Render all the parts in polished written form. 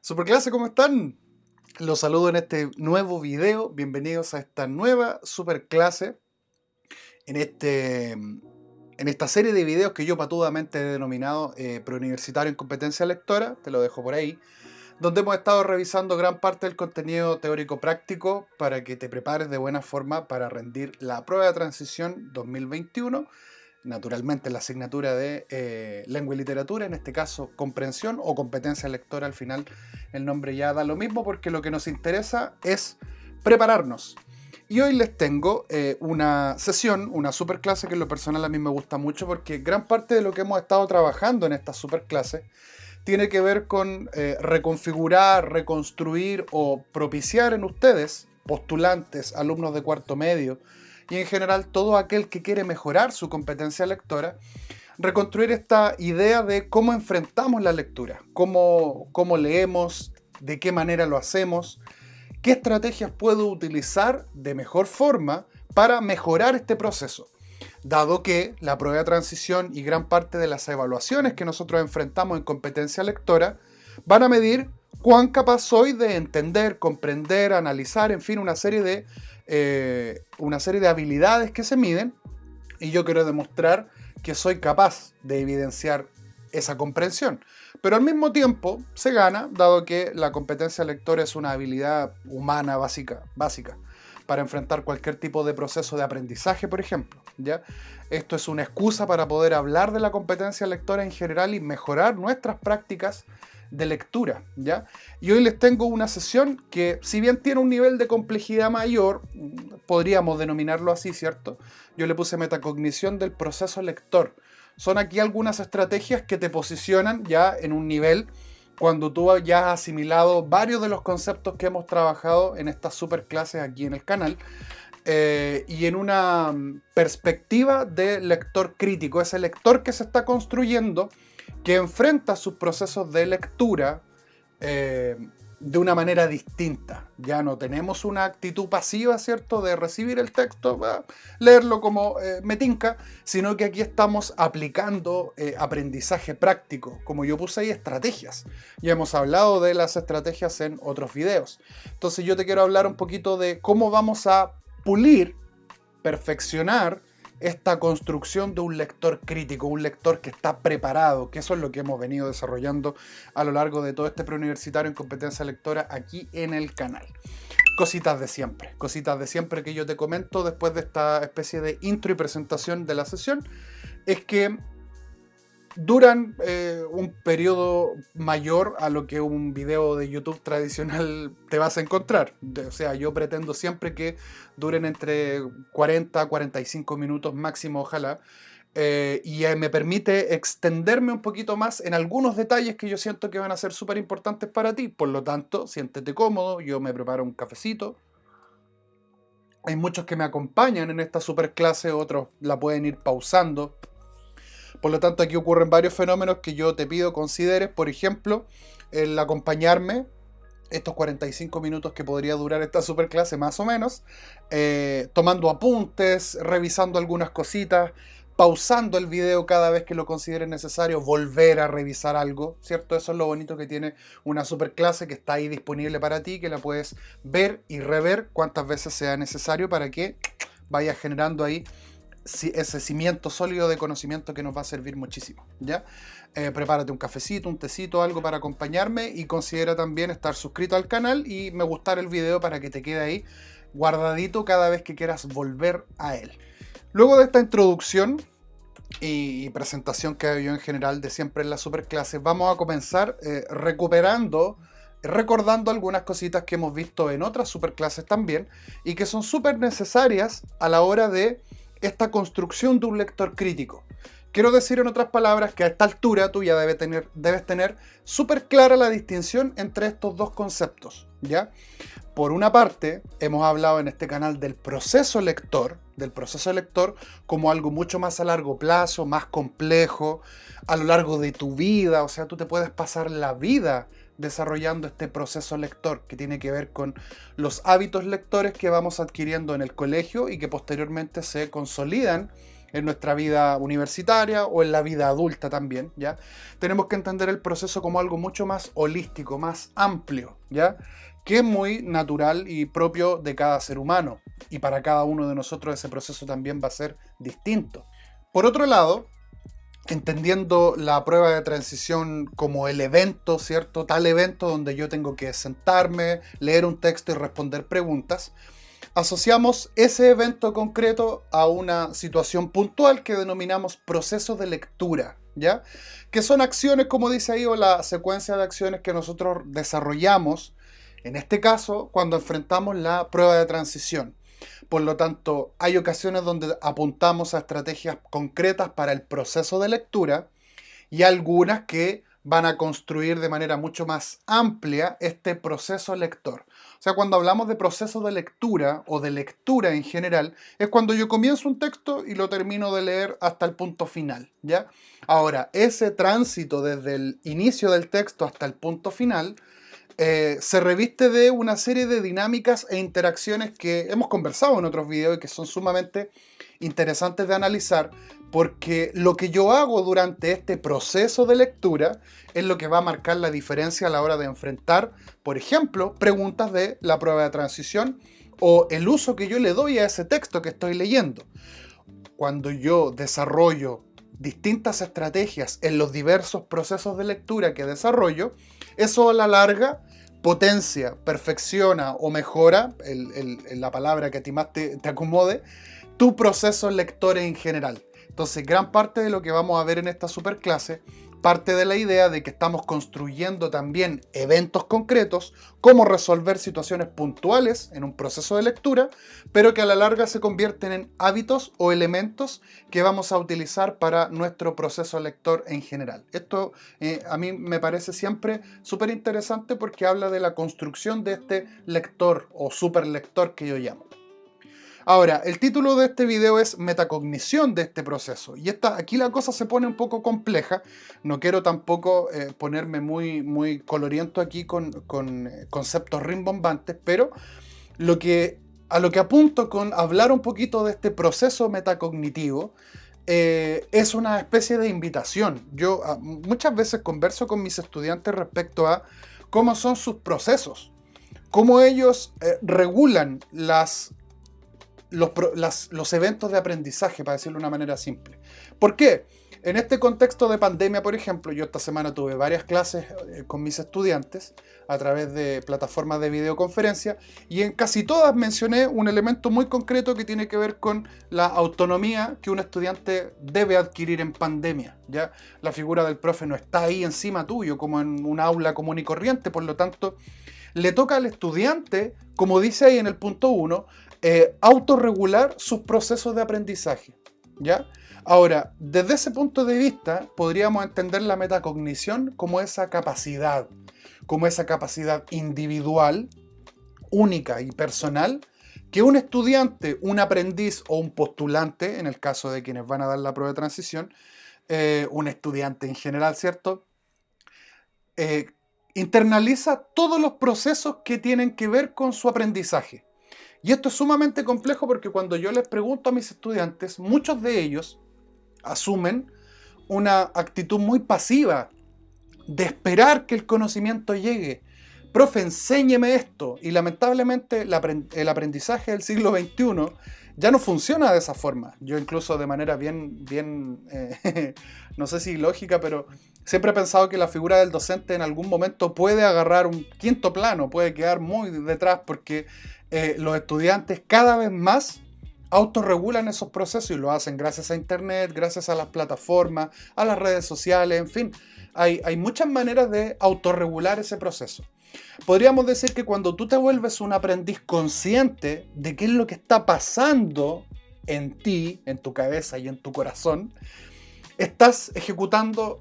Superclase, ¿cómo están? Los saludo en este nuevo video. Bienvenidos a esta nueva superclase. En esta serie de videos que yo patudamente he denominado Preuniversitario en Competencia Lectora, te lo dejo por ahí, donde hemos estado revisando gran parte del contenido teórico práctico para que te prepares de buena forma para rendir la prueba de transición 2021. Naturalmente la asignatura de lengua y literatura, en este caso comprensión o competencia lectora, al final el nombre ya da lo mismo porque lo que nos interesa es prepararnos. Y hoy les tengo una sesión, una superclase que en lo personal a mí me gusta mucho porque gran parte de lo que hemos estado trabajando en esta superclase tiene que ver con reconfigurar, reconstruir o propiciar en ustedes, postulantes, alumnos de cuarto medio, y en general todo aquel que quiere mejorar su competencia lectora, reconstruir esta idea de cómo enfrentamos la lectura, cómo leemos, de qué manera lo hacemos, qué estrategias puedo utilizar de mejor forma para mejorar este proceso, dado que la prueba de transición y gran parte de las evaluaciones que nosotros enfrentamos en competencia lectora van a medir cuán capaz soy de entender, comprender, analizar, en fin, una serie de habilidades que se miden, y yo quiero demostrar que soy capaz de evidenciar esa comprensión. Pero al mismo tiempo se gana, dado que la competencia lectora es una habilidad humana básica para enfrentar cualquier tipo de proceso de aprendizaje, por ejemplo, ¿ya? Esto es una excusa para poder hablar de la competencia lectora en general y mejorar nuestras prácticas de lectura, ¿ya? Y hoy les tengo una sesión que, si bien tiene un nivel de complejidad mayor, podríamos denominarlo así, ¿cierto? Yo le puse metacognición del proceso lector. Son aquí algunas estrategias que te posicionan ya en un nivel cuando tú ya has asimilado varios de los conceptos que hemos trabajado en estas superclases aquí en el canal, y en una perspectiva de lector crítico, ese lector que se está construyendo, que enfrenta sus procesos de lectura de una manera distinta. Ya no tenemos una actitud pasiva, ¿cierto?, de recibir el texto, leerlo como me tinca, sino que aquí estamos aplicando aprendizaje práctico, como yo puse ahí, estrategias. Ya hemos hablado de las estrategias en otros videos. Entonces yo te quiero hablar un poquito de cómo vamos a pulir, perfeccionar esta construcción de un lector crítico, un lector que está preparado, que eso es lo que hemos venido desarrollando a lo largo de todo este preuniversitario en competencia lectora aquí en el canal. Cositas de siempre que yo te comento después de esta especie de intro y presentación de la sesión, es que duran un periodo mayor a lo que un video de YouTube tradicional te vas a encontrar. O sea, yo pretendo siempre que duren entre 40 a 45 minutos máximo, ojalá. Y me permite extenderme un poquito más en algunos detalles que yo siento que van a ser súper importantes para ti. Por lo tanto, siéntete cómodo, yo me preparo un cafecito. Hay muchos que me acompañan en esta superclase, otros la pueden ir pausando. Por lo tanto, aquí ocurren varios fenómenos que yo te pido consideres. Por ejemplo, el acompañarme estos 45 minutos que podría durar esta superclase, más o menos, tomando apuntes, revisando algunas cositas, pausando el video cada vez que lo consideres necesario, volver a revisar algo, ¿cierto? Eso es lo bonito que tiene una superclase, que está ahí disponible para ti, que la puedes ver y rever cuantas veces sea necesario para que vayas generando ahí ese cimiento sólido de conocimiento que nos va a servir muchísimo, ¿ya? Prepárate un cafecito, un tecito, algo para acompañarme, y considera también estar suscrito al canal y me gustar el video para que te quede ahí guardadito cada vez que quieras volver a él. Luego de esta introducción y presentación que hago yo en general de siempre en las superclases, vamos a comenzar recordando algunas cositas que hemos visto en otras superclases también y que son súper necesarias a la hora de esta construcción de un lector crítico. Quiero decir, en otras palabras, que a esta altura tú ya debes tener súper clara la distinción entre estos dos conceptos, ¿ya? Por una parte, hemos hablado en este canal del proceso lector como algo mucho más a largo plazo, más complejo, a lo largo de tu vida. O sea, tú te puedes pasar la vida desarrollando este proceso lector, que tiene que ver con los hábitos lectores que vamos adquiriendo en el colegio y que posteriormente se consolidan en nuestra vida universitaria o en la vida adulta también, ¿ya? Tenemos que entender el proceso como algo mucho más holístico, más amplio, ¿ya? Que es muy natural y propio de cada ser humano. Y para cada uno de nosotros ese proceso también va a ser distinto. Por otro lado, entendiendo la prueba de transición como el evento, ¿cierto? Tal evento donde yo tengo que sentarme, leer un texto y responder preguntas, asociamos ese evento concreto a una situación puntual que denominamos proceso de lectura, ¿ya? Que son acciones, como dice ahí, o la secuencia de acciones que nosotros desarrollamos, en este caso, cuando enfrentamos la prueba de transición. Por lo tanto, hay ocasiones donde apuntamos a estrategias concretas para el proceso de lectura y algunas que van a construir de manera mucho más amplia este proceso lector. O sea, cuando hablamos de proceso de lectura o de lectura en general, es cuando yo comienzo un texto y lo termino de leer hasta el punto final, ¿ya? Ahora, ese tránsito desde el inicio del texto hasta el punto final se reviste de una serie de dinámicas e interacciones que hemos conversado en otros videos y que son sumamente interesantes de analizar, porque lo que yo hago durante este proceso de lectura es lo que va a marcar la diferencia a la hora de enfrentar, por ejemplo, preguntas de la prueba de transición o el uso que yo le doy a ese texto que estoy leyendo. Cuando yo desarrollo distintas estrategias en los diversos procesos de lectura que desarrollo, eso a la larga potencia, perfecciona o mejora, la palabra que a ti más te acomode, tu proceso lector en general. Entonces, gran parte de lo que vamos a ver en esta superclase parte de la idea de que estamos construyendo también eventos concretos, cómo resolver situaciones puntuales en un proceso de lectura, pero que a la larga se convierten en hábitos o elementos que vamos a utilizar para nuestro proceso lector en general. Esto a mí me parece siempre súper interesante porque habla de la construcción de este lector o superlector que yo llamo. Ahora, el título de este video es metacognición de este proceso. Y aquí la cosa se pone un poco compleja. No quiero tampoco ponerme muy coloriento aquí con conceptos rimbombantes, pero a lo que apunto con hablar un poquito de este proceso metacognitivo es una especie de invitación. Yo muchas veces converso con mis estudiantes respecto a cómo son sus procesos, cómo ellos regulan los eventos de aprendizaje, para decirlo de una manera simple. ¿Por qué? En este contexto de pandemia, por ejemplo, yo esta semana tuve varias clases con mis estudiantes a través de plataformas de videoconferencia y en casi todas mencioné un elemento muy concreto que tiene que ver con la autonomía que un estudiante debe adquirir en pandemia, ¿ya? La figura del profe no está ahí encima tuyo como en un aula común y corriente, por lo tanto, le toca al estudiante, como dice ahí en el punto 1, autorregular sus procesos de aprendizaje, ¿ya? Ahora, desde ese punto de vista, podríamos entender la metacognición como esa capacidad individual, única y personal, que un estudiante, un aprendiz o un postulante, en el caso de quienes van a dar la prueba de transición, un estudiante en general, ¿cierto? Internaliza todos los procesos que tienen que ver con su aprendizaje. Y esto es sumamente complejo porque cuando yo les pregunto a mis estudiantes, muchos de ellos asumen una actitud muy pasiva de esperar que el conocimiento llegue. Profe, enséñeme esto. Y lamentablemente el aprendizaje del siglo XXI ya no funciona de esa forma. Yo incluso de manera bien no sé si lógica, pero siempre he pensado que la figura del docente en algún momento puede agarrar un quinto plano, puede quedar muy detrás porque los estudiantes cada vez más autorregulan esos procesos y lo hacen gracias a internet, gracias a las plataformas, a las redes sociales, en fin. Hay muchas maneras de autorregular ese proceso. Podríamos decir que cuando tú te vuelves un aprendiz consciente de qué es lo que está pasando en ti, en tu cabeza y en tu corazón, estás ejecutando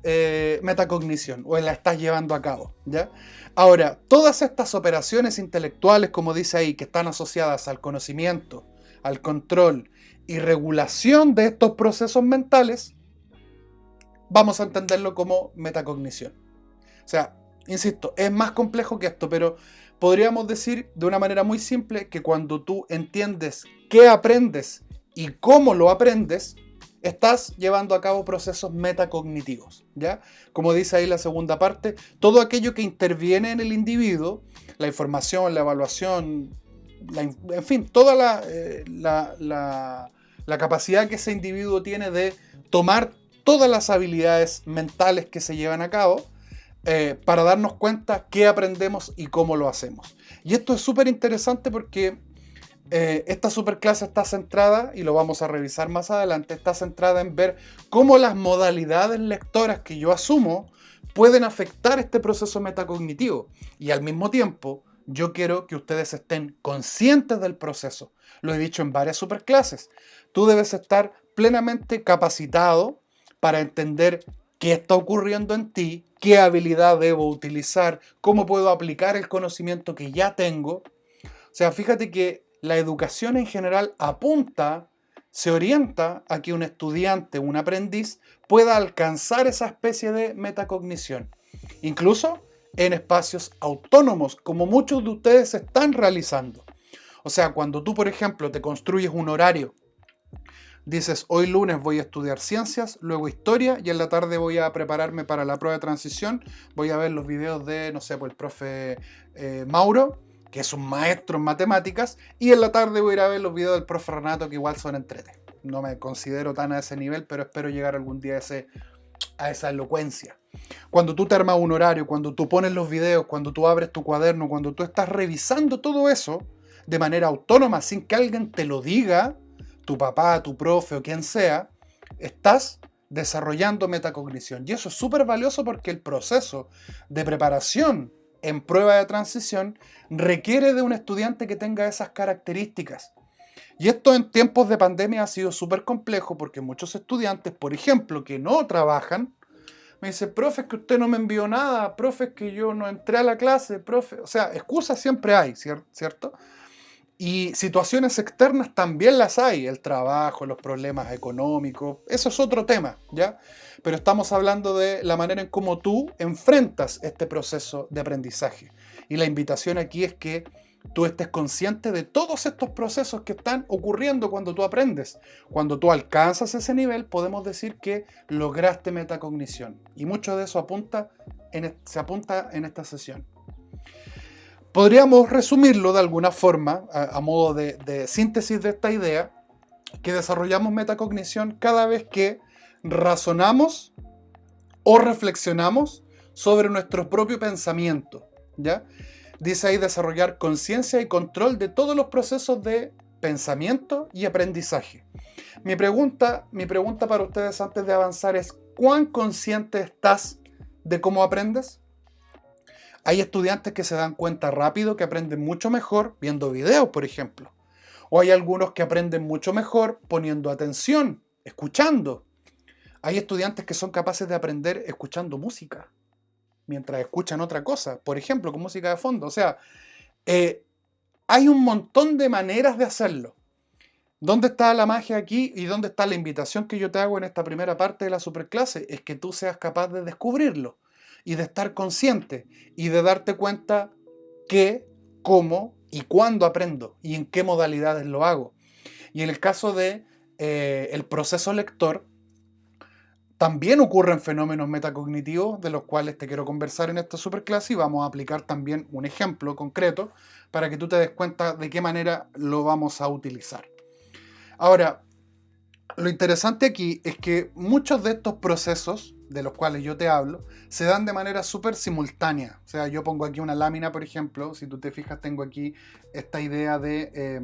metacognición o la estás llevando a cabo, ¿ya? Ahora, todas estas operaciones intelectuales, como dice ahí, que están asociadas al conocimiento, al control y regulación de estos procesos mentales, vamos a entenderlo como metacognición. O sea, insisto, es más complejo que esto, pero podríamos decir de una manera muy simple que cuando tú entiendes qué aprendes y cómo lo aprendes, estás llevando a cabo procesos metacognitivos, ¿ya? Como dice ahí la segunda parte, todo aquello que interviene en el individuo, la información, la evaluación, en fin, toda la capacidad que ese individuo tiene de tomar todas las habilidades mentales que se llevan a cabo para darnos cuenta qué aprendemos y cómo lo hacemos. Y esto es súper interesante porque esta superclase está centrada, y lo vamos a revisar más adelante, está centrada en ver cómo las modalidades lectoras que yo asumo pueden afectar este proceso metacognitivo. Y al mismo tiempo, yo quiero que ustedes estén conscientes del proceso. Lo he dicho en varias superclases. Tú debes estar plenamente capacitado para entender qué está ocurriendo en ti, qué habilidad debo utilizar, cómo puedo aplicar el conocimiento que ya tengo. O sea, fíjate que la educación en general apunta, se orienta a que un estudiante, un aprendiz, pueda alcanzar esa especie de metacognición. Incluso en espacios autónomos, como muchos de ustedes están realizando. O sea, cuando tú, por ejemplo, te construyes un horario, dices, hoy lunes voy a estudiar ciencias, luego historia, y en la tarde voy a prepararme para la prueba de transición, voy a ver los videos de, no sé, pues el profe Mauro, que es un maestro en matemáticas, y en la tarde voy a ir a ver los videos del profe Renato, que igual son entrete. No me considero tan a ese nivel, pero espero llegar algún día a esa elocuencia. Cuando tú te armas un horario, cuando tú pones los videos, cuando tú abres tu cuaderno, cuando tú estás revisando todo eso de manera autónoma, sin que alguien te lo diga, tu papá, tu profe o quien sea, estás desarrollando metacognición. Y eso es súper valioso porque el proceso de preparación en prueba de transición requiere de un estudiante que tenga esas características. Y esto en tiempos de pandemia ha sido súper complejo porque muchos estudiantes, por ejemplo, que no trabajan, me dicen, profe, es que usted no me envió nada, profe, es que yo no entré a la clase, profe. O sea, excusas siempre hay, ¿cierto? Y situaciones externas también las hay, el trabajo, los problemas económicos, eso es otro tema, ¿ya? Pero estamos hablando de la manera en cómo tú enfrentas este proceso de aprendizaje. Y la invitación aquí es que tú estés consciente de todos estos procesos que están ocurriendo cuando tú aprendes. Cuando tú alcanzas ese nivel, podemos decir que lograste metacognición. Y mucho de eso se apunta en esta sesión. Podríamos resumirlo de alguna forma, a modo de síntesis de esta idea, que desarrollamos metacognición cada vez que razonamos o reflexionamos sobre nuestro propio pensamiento, ¿ya? Dice ahí desarrollar conciencia y control de todos los procesos de pensamiento y aprendizaje. Mi pregunta para ustedes antes de avanzar es, ¿cuán consciente estás de cómo aprendes? Hay estudiantes que se dan cuenta rápido que aprenden mucho mejor viendo videos, por ejemplo. O hay algunos que aprenden mucho mejor poniendo atención, escuchando. Hay estudiantes que son capaces de aprender escuchando música, mientras escuchan otra cosa, por ejemplo, con música de fondo. O sea, hay un montón de maneras de hacerlo. ¿Dónde está la magia aquí y dónde está la invitación que yo te hago en esta primera parte de la superclase? Es que tú seas capaz de descubrirlo y de estar consciente y de darte cuenta qué, cómo y cuándo aprendo y en qué modalidades lo hago. Y en el caso de el proceso lector, también ocurren fenómenos metacognitivos de los cuales te quiero conversar en esta superclase y vamos a aplicar también un ejemplo concreto para que tú te des cuenta de qué manera lo vamos a utilizar. Ahora, lo interesante aquí es que muchos de estos procesos de los cuales yo te hablo se dan de manera súper simultánea. O sea, yo pongo aquí una lámina, por ejemplo, si tú te fijas tengo aquí esta idea de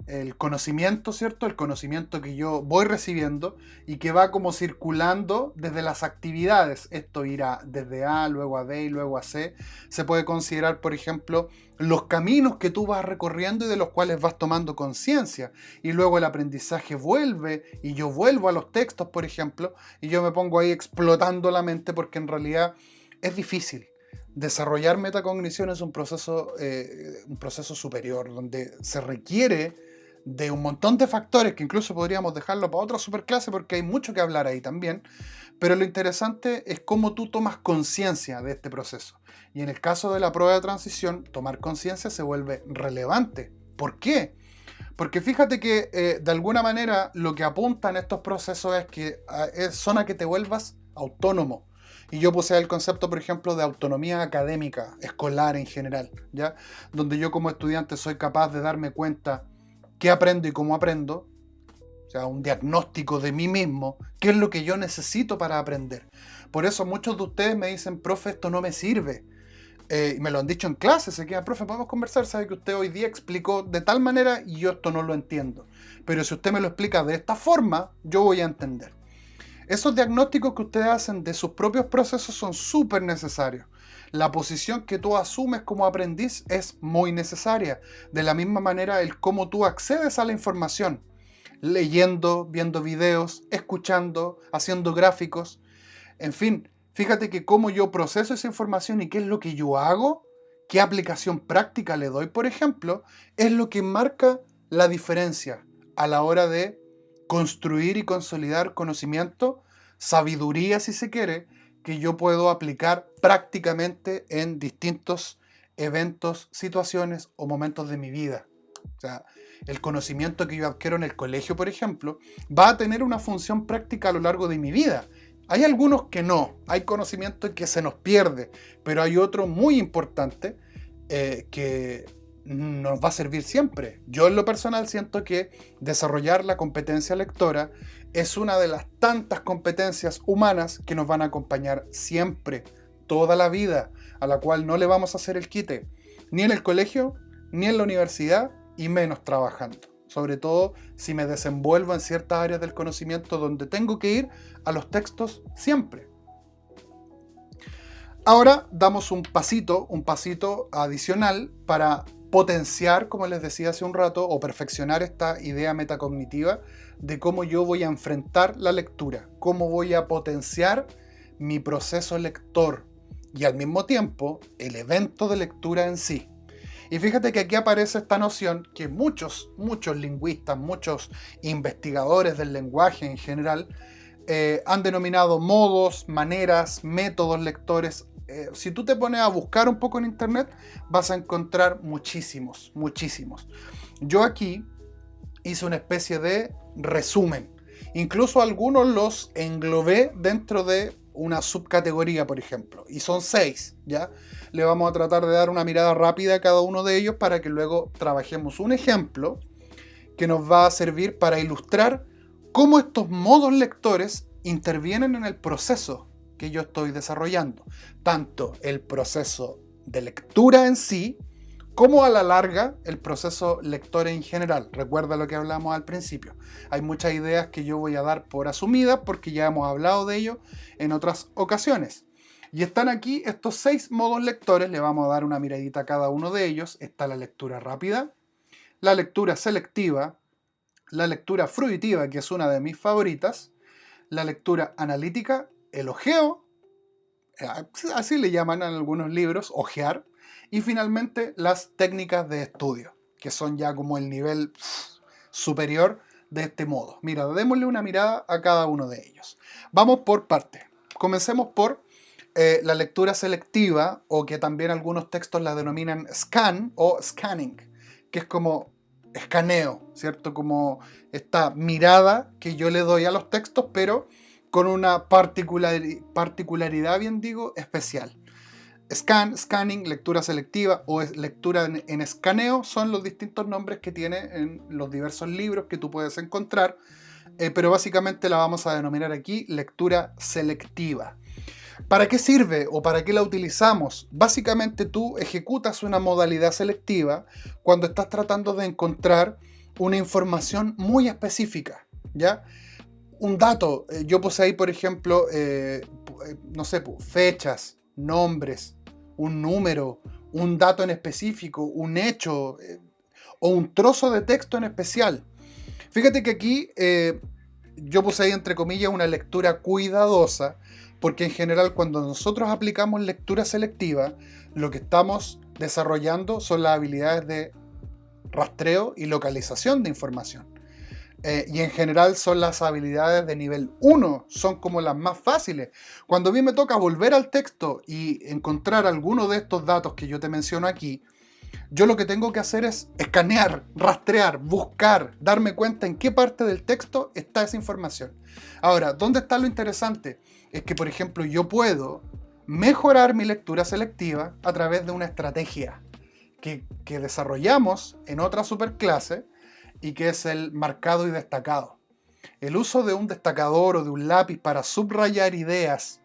el conocimiento, ¿cierto? El conocimiento que yo voy recibiendo y que va como circulando desde las actividades. Esto irá desde A, luego a B y luego a C. Se puede considerar, por ejemplo, los caminos que tú vas recorriendo y de los cuales vas tomando conciencia. Y luego el aprendizaje vuelve y yo vuelvo a los textos, por ejemplo, y yo me pongo ahí explotando la mente porque en realidad es difícil. Desarrollar metacognición es un proceso superior, donde se requiere de un montón de factores que incluso podríamos dejarlo para otra superclase porque hay mucho que hablar ahí también, pero lo interesante es cómo tú tomas conciencia de este proceso. Y en el caso de la prueba de transición, tomar conciencia se vuelve relevante. ¿Por qué? Porque fíjate que de alguna manera lo que apuntan estos procesos es que son a que te vuelvas autónomo. Y yo puse el concepto, por ejemplo, de autonomía académica, escolar en general, ¿ya? Donde yo como estudiante soy capaz de darme cuenta qué aprendo y cómo aprendo, o sea, un diagnóstico de mí mismo, qué es lo que yo necesito para aprender. Por eso muchos de ustedes me dicen, profe, esto no me sirve. Y me lo han dicho en clase, se quedan, profe, podemos conversar, sabe que usted hoy día explicó de tal manera y yo esto no lo entiendo. Pero si usted me lo explica de esta forma, yo voy a entender. Esos diagnósticos que ustedes hacen de sus propios procesos son súper necesarios. La posición que tú asumes como aprendiz es muy necesaria. De la misma manera, el cómo tú accedes a la información. Leyendo, viendo videos, escuchando, haciendo gráficos. En fin, fíjate que cómo yo proceso esa información y qué es lo que yo hago, qué aplicación práctica le doy, por ejemplo, es lo que marca la diferencia a la hora de construir y consolidar conocimiento, sabiduría si se quiere, que yo puedo aplicar prácticamente en distintos eventos, situaciones o momentos de mi vida. O sea, el conocimiento que yo adquiero en el colegio, por ejemplo, va a tener una función práctica a lo largo de mi vida. Hay algunos que no, hay conocimiento que se nos pierde, pero hay otro muy importante que nos va a servir siempre. Yo en lo personal siento que desarrollar la competencia lectora es una de las tantas competencias humanas que nos van a acompañar siempre, toda la vida, a la cual no le vamos a hacer el quite, ni en el colegio, ni en la universidad, y menos trabajando. Sobre todo si me desenvuelvo en ciertas áreas del conocimiento donde tengo que ir a los textos siempre. Ahora damos un pasito adicional para potenciar, como les decía hace un rato, o perfeccionar esta idea metacognitiva de cómo yo voy a enfrentar la lectura, cómo voy a potenciar mi proceso lector y al mismo tiempo el evento de lectura en sí. Y fíjate que aquí aparece esta noción que muchos lingüistas, muchos investigadores del lenguaje en general, han denominado modos, maneras, métodos lectores. Si tú te pones a buscar un poco en internet, vas a encontrar muchísimos. Yo aquí hice una especie de resumen. Incluso algunos los englobé dentro de una subcategoría, por ejemplo, y son 6, ¿ya? Le vamos a tratar de dar una mirada rápida a cada uno de ellos para que luego trabajemos un ejemplo que nos va a servir para ilustrar cómo estos modos lectores intervienen en el proceso que yo estoy desarrollando, tanto el proceso de lectura en sí, como a la larga el proceso lector en general. Recuerda lo que hablamos al principio. Hay muchas ideas que yo voy a dar por asumidas porque ya hemos hablado de ello en otras ocasiones. Y están aquí estos 6 modos lectores, le vamos a dar una miradita a cada uno de ellos. Está la lectura rápida, la lectura selectiva, la lectura fruitiva, que es una de mis favoritas, la lectura analítica, el ojeo, así le llaman en algunos libros, ojear, y finalmente las técnicas de estudio, que son ya como el nivel superior de este modo. Mira, démosle una mirada a cada uno de ellos. Vamos por partes. Comencemos por la lectura selectiva, o que también algunos textos la denominan scan o scanning, que es como escaneo, ¿cierto? Como esta mirada que yo le doy a los textos, pero con una particularidad, bien digo, especial. Scanning, lectura selectiva o lectura en escaneo son los distintos nombres que tiene en los diversos libros que tú puedes encontrar, pero básicamente la vamos a denominar aquí lectura selectiva. ¿Para qué sirve o para qué la utilizamos? Básicamente tú ejecutas una modalidad selectiva cuando estás tratando de encontrar una información muy específica, ¿ya? Un dato, yo puse ahí, por ejemplo, no sé, fechas, nombres, un número, un dato en específico, un hecho o un trozo de texto en especial. Fíjate que aquí yo puse ahí entre comillas una lectura cuidadosa, porque en general cuando nosotros aplicamos lectura selectiva, lo que estamos desarrollando son las habilidades de rastreo y localización de información. Y en general son las habilidades de nivel 1, son como las más fáciles. Cuando a mí me toca volver al texto y encontrar alguno de estos datos que yo te menciono aquí, Yo lo que tengo que hacer es escanear, rastrear, buscar, darme cuenta en qué parte del texto está esa información. Ahora, ¿dónde está lo interesante? Es que, por ejemplo, yo puedo mejorar mi lectura selectiva a través de una estrategia que desarrollamos en otra superclase y que es el marcado y destacado. El uso de un destacador o de un lápiz para subrayar ideas,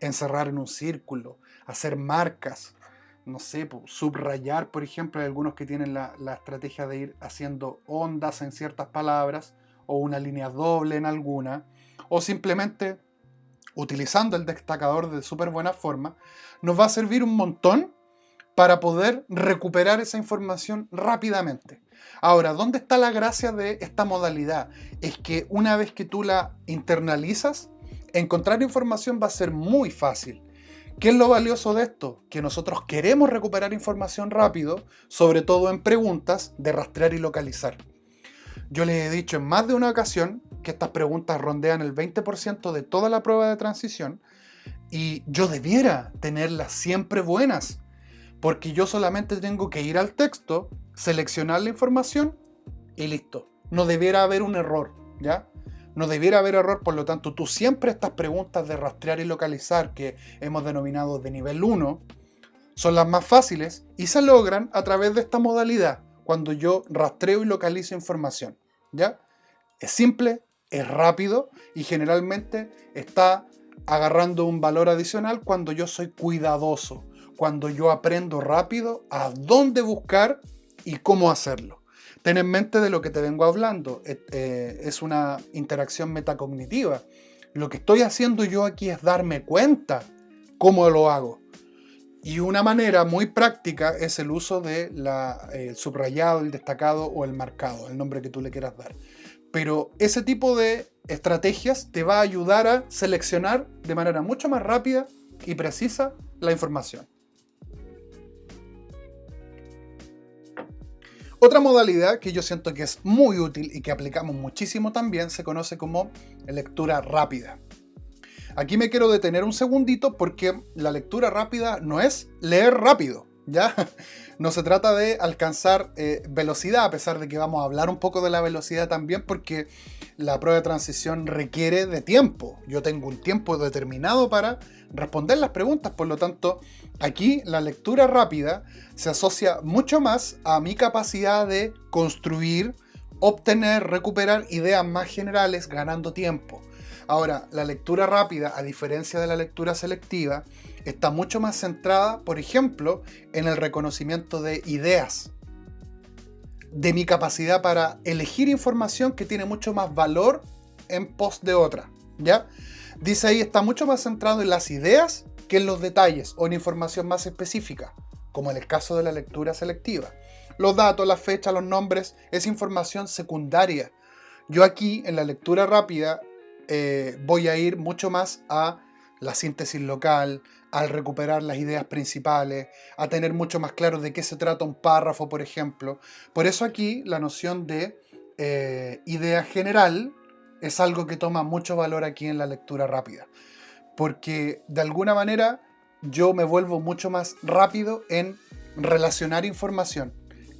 encerrar en un círculo, hacer marcas, no sé, subrayar, por ejemplo, hay algunos que tienen la estrategia de ir haciendo ondas en ciertas palabras o una línea doble en alguna, o simplemente utilizando el destacador de súper buena forma, nos va a servir un montón para poder recuperar esa información rápidamente. Ahora, ¿dónde está la gracia de esta modalidad? Es que una vez que tú la internalizas, encontrar información va a ser muy fácil. ¿Qué es lo valioso de esto? Que nosotros queremos recuperar información rápido, sobre todo en preguntas de rastrear y localizar. Yo les he dicho en más de una ocasión que estas preguntas rondean el 20% de toda la prueba de transición y yo debiera tenerlas siempre buenas, porque yo solamente tengo que ir al texto, seleccionar la información y listo. No debiera haber un error, ¿ya? No debiera haber error, por lo tanto, tú siempre estas preguntas de rastrear y localizar que hemos denominado de nivel 1 son las más fáciles y se logran a través de esta modalidad, cuando yo rastreo y localizo información, ¿ya? Es simple, es rápido y generalmente está agarrando un valor adicional cuando yo soy cuidadoso, cuando yo aprendo rápido a dónde buscar y cómo hacerlo. Ten en mente de lo que te vengo hablando, es una interacción metacognitiva. Lo que estoy haciendo yo aquí es darme cuenta cómo lo hago. Y una manera muy práctica es el uso de el subrayado, el destacado o el marcado, el nombre que tú le quieras dar. Pero ese tipo de estrategias te va a ayudar a seleccionar de manera mucho más rápida y precisa la información. Otra modalidad que yo siento que es muy útil y que aplicamos muchísimo también se conoce como lectura rápida. Aquí me quiero detener un segundito porque la lectura rápida no es leer rápido, ¿ya? No se trata de alcanzar velocidad, a pesar de que vamos a hablar un poco de la velocidad también, porque la prueba de transición requiere de tiempo. Yo tengo un tiempo determinado para responder las preguntas, por lo tanto, aquí la lectura rápida se asocia mucho más a mi capacidad de construir, obtener, recuperar ideas más generales ganando tiempo. Ahora, la lectura rápida, a diferencia de la lectura selectiva, está mucho más centrada, por ejemplo, en el reconocimiento de ideas, de mi capacidad para elegir información que tiene mucho más valor en pos de otra, ¿ya? Dice ahí, está mucho más centrado en las ideas que en los detalles o en información más específica, como en el caso de la lectura selectiva. Los datos, las fechas, los nombres, es información secundaria. Yo aquí, en la lectura rápida, voy a ir mucho más a la síntesis local, al recuperar las ideas principales, a tener mucho más claro de qué se trata un párrafo, por ejemplo. Por eso aquí la noción de idea general es algo que toma mucho valor aquí en la lectura rápida, porque de alguna manera yo me vuelvo mucho más rápido en relacionar información,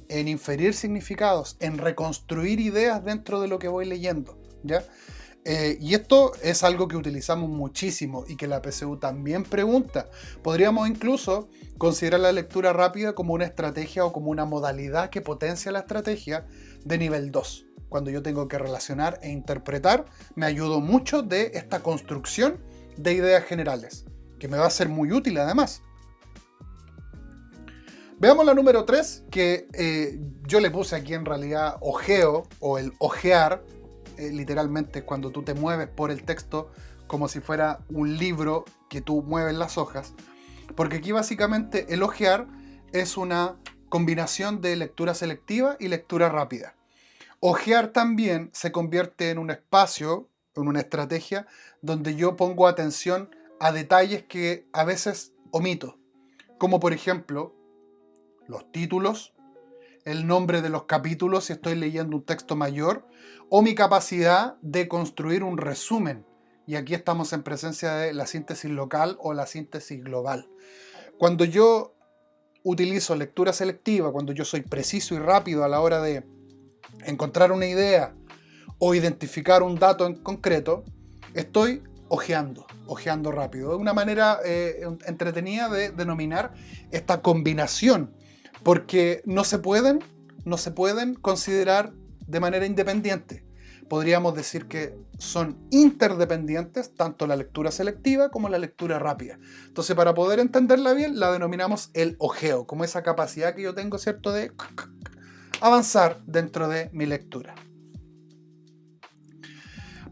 en inferir significados, en reconstruir ideas dentro de lo que voy leyendo, ¿ya? Y esto es algo que utilizamos muchísimo y que la PSU también pregunta. Podríamos incluso considerar la lectura rápida como una estrategia o como una modalidad que potencia la estrategia de nivel 2. Cuando yo tengo que relacionar e interpretar, me ayudo mucho de esta construcción de ideas generales, que me va a ser muy útil además. Veamos la número 3, que yo le puse aquí en realidad ojeo o el ojear. Literalmente cuando tú te mueves por el texto como si fuera un libro que tú mueves las hojas, porque aquí básicamente el ojear es una combinación de lectura selectiva y lectura rápida. Ojear también se convierte en un espacio, en una estrategia donde yo pongo atención a detalles que a veces omito, como por ejemplo los títulos, el nombre de los capítulos si estoy leyendo un texto mayor, o mi capacidad de construir un resumen. Y aquí estamos en presencia de la síntesis local o la síntesis global. Cuando yo utilizo lectura selectiva, cuando yo soy preciso y rápido a la hora de encontrar una idea o identificar un dato en concreto, estoy ojeando rápido. Es una manera entretenida de denominar esta combinación, porque no se pueden considerar de manera independiente. Podríamos decir que son interdependientes, tanto la lectura selectiva como la lectura rápida. Entonces, para poder entenderla bien, la denominamos el ojeo, como esa capacidad que yo tengo, ¿cierto?, de avanzar dentro de mi lectura.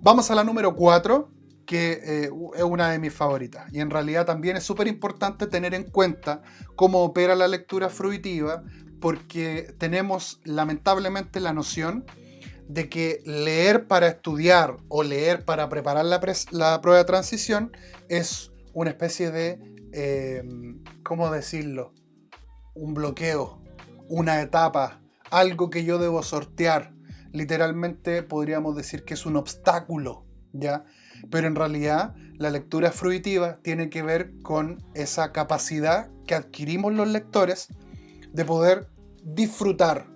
Vamos a la número 4, que es una de mis favoritas. Y en realidad también es súper importante tener en cuenta cómo opera la lectura fruitiva, porque tenemos lamentablemente la noción de que leer para estudiar o leer para preparar la prueba de transición es una especie de, ¿cómo decirlo?, un bloqueo, una etapa, algo que yo debo sortear. Literalmente podríamos decir que es un obstáculo, ¿ya? Pero en realidad la lectura fruitiva tiene que ver con esa capacidad que adquirimos los lectores de poder disfrutar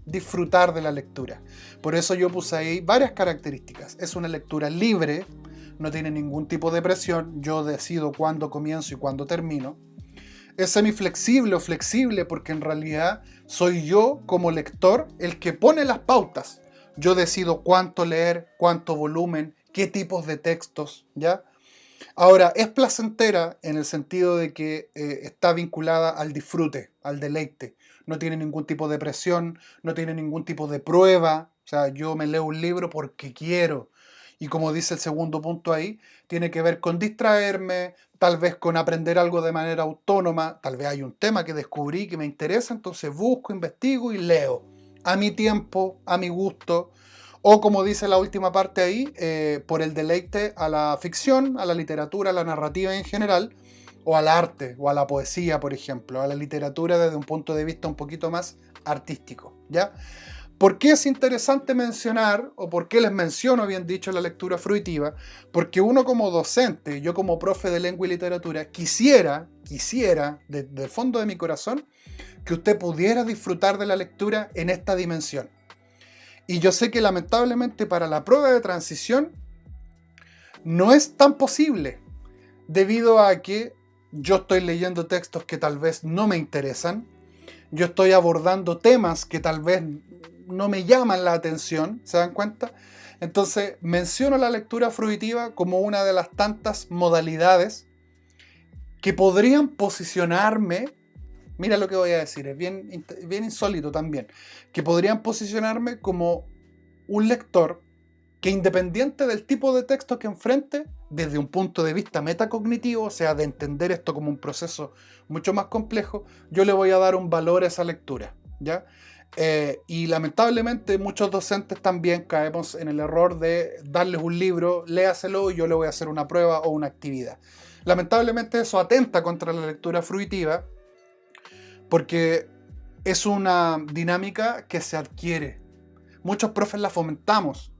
de la lectura. Por eso yo puse ahí varias características. Es una lectura libre, no tiene ningún tipo de presión, yo decido cuándo comienzo y cuándo termino. Es semiflexible o flexible porque en realidad soy yo como lector el que pone las pautas. Yo decido cuánto leer, cuánto volumen, qué tipos de textos, ¿ya? Ahora, es placentera en el sentido de que está vinculada al disfrute, al deleite. No tiene ningún tipo de presión, no tiene ningún tipo de prueba. O sea, yo me leo un libro porque quiero. Y como dice el segundo punto ahí, tiene que ver con distraerme, tal vez con aprender algo de manera autónoma. Tal vez hay un tema que descubrí que me interesa, entonces busco, investigo y leo. A mi tiempo, a mi gusto. O como dice la última parte ahí, por el deleite a la ficción, a la literatura, a la narrativa en general, o al arte, o a la poesía, por ejemplo, a la literatura desde un punto de vista un poquito más artístico, ¿ya? ¿Por qué es interesante mencionar, o por qué les menciono, bien dicho, la lectura fruitiva? Porque uno como docente, yo como profe de lengua y literatura, quisiera, desde el fondo de mi corazón, que usted pudiera disfrutar de la lectura en esta dimensión. Y yo sé que lamentablemente para la prueba de transición no es tan posible, debido a que yo estoy leyendo textos que tal vez no me interesan, yo estoy abordando temas que tal vez no me llaman la atención, ¿se dan cuenta? Entonces menciono la lectura fruitiva como una de las tantas modalidades que podrían posicionarme. Mira lo que voy a decir, es bien insólito también, que podrían posicionarme como un lector que, independiente del tipo de texto que enfrente, desde un punto de vista metacognitivo, o sea, de entender esto como un proceso mucho más complejo, yo le voy a dar un valor a esa lectura, ¿ya? Y lamentablemente muchos docentes también caemos en el error de darles un libro, léaselo y yo le voy a hacer una prueba o una actividad. Lamentablemente eso atenta contra la lectura fruitiva, porque es una dinámica que se adquiere. Muchos profes la fomentamos,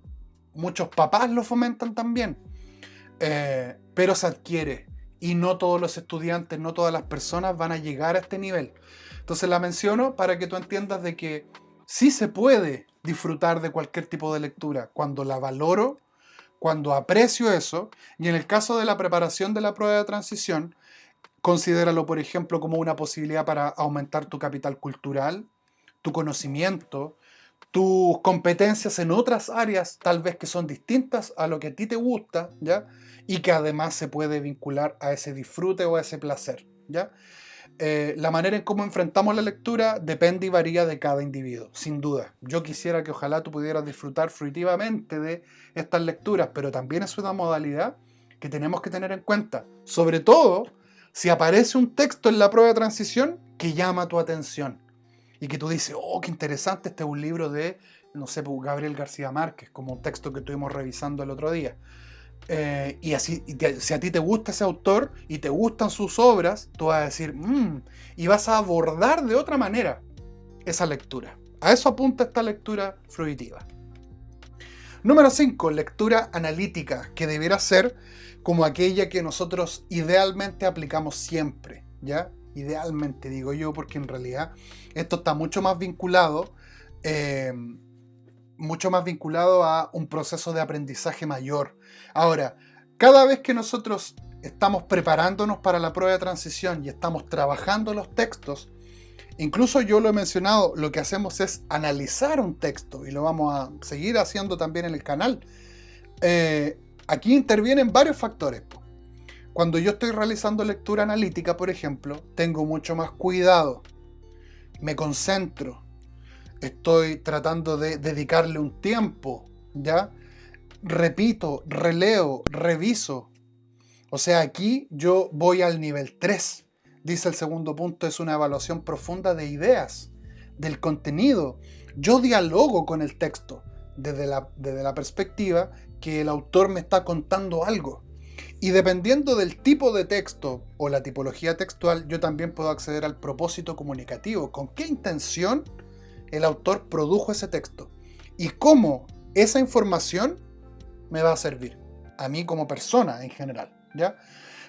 muchos papás lo fomentan también, pero se adquiere y no todos los estudiantes, no todas las personas van a llegar a este nivel. Entonces la menciono para que tú entiendas de que sí se puede disfrutar de cualquier tipo de lectura cuando la valoro, cuando aprecio eso, y en el caso de la preparación de la prueba de transición, considéralo, por ejemplo, como una posibilidad para aumentar tu capital cultural, tu conocimiento, tus competencias en otras áreas, tal vez que son distintas a lo que a ti te gusta, ¿ya? Y que además se puede vincular a ese disfrute o a ese placer, ¿ya? La manera en cómo enfrentamos la lectura depende y varía de cada individuo, sin duda. Yo quisiera que ojalá tú pudieras disfrutar fruitivamente de estas lecturas, pero también es una modalidad que tenemos que tener en cuenta, sobre todo si aparece un texto en la prueba de transición que llama tu atención y que tú dices, oh, qué interesante, este es un libro de, no sé, Gabriel García Márquez, como un texto que estuvimos revisando el otro día. Y así, si a ti te gusta ese autor y te gustan sus obras, tú vas a decir, y vas a abordar de otra manera esa lectura. A eso apunta esta lectura fruitiva. Número 5, lectura analítica, que deberá ser como aquella que nosotros idealmente aplicamos siempre, ¿ya? idealmente digo yo, porque en realidad esto está mucho más vinculado a un proceso de aprendizaje mayor. Ahora, cada vez que nosotros estamos preparándonos para la prueba de transición y estamos trabajando los textos, incluso yo lo he mencionado, lo que hacemos es analizar un texto y lo vamos a seguir haciendo también en el canal. Aquí intervienen varios factores. Cuando yo estoy realizando lectura analítica, por ejemplo, tengo mucho más cuidado, me concentro, estoy tratando de dedicarle un tiempo, ¿ya? Repito, releo, reviso. O sea, aquí yo voy al nivel 3. Dice el segundo punto, es una evaluación profunda de ideas, del contenido. Yo dialogo con el texto desde la perspectiva que el autor me está contando algo. Y dependiendo del tipo de texto o la tipología textual, yo también puedo acceder al propósito comunicativo. ¿Con qué intención el autor produjo ese texto? Y cómo esa información me va a servir a mí como persona en general, ¿ya?